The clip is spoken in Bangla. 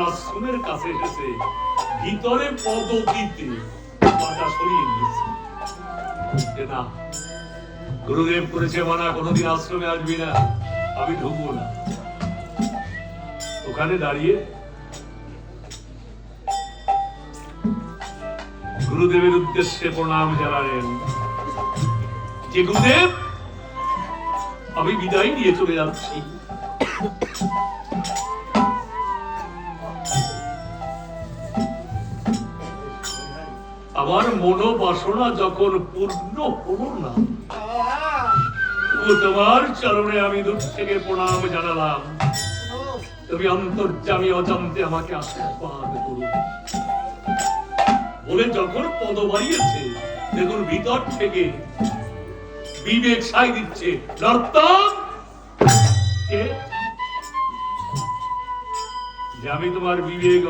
আশ্রমের কাছে এসেছে, ভিতরে পদতিতে বাধা সরিয়ে দিয়েছে যে না, গুরুদেব করেছে মানা, কোনোদিন আশ্রমে আসবি না, আমি ঢুকবো না। ওখানে দাঁড়িয়ে গুরুদেবের উদ্দেশ্যে প্রণাম জানালেন যে গুরুদেব, আমি বিদায় নিয়ে চলে যাচ্ছি। আমার মনোবাসনা যখন পূর্ণ হলো না, তোমার চরণে আমি দূর থেকে প্রণাম জানালাম, তুমি অন্তর্যামী অজান্তে আমাকে আশীর্বাদ করো বলে যখন পদ বাড়িয়েছে, দেখুন ভিতর থেকে বিবেক সাই দিচ্ছে, নর্তক যে আমি তোমার বিবেক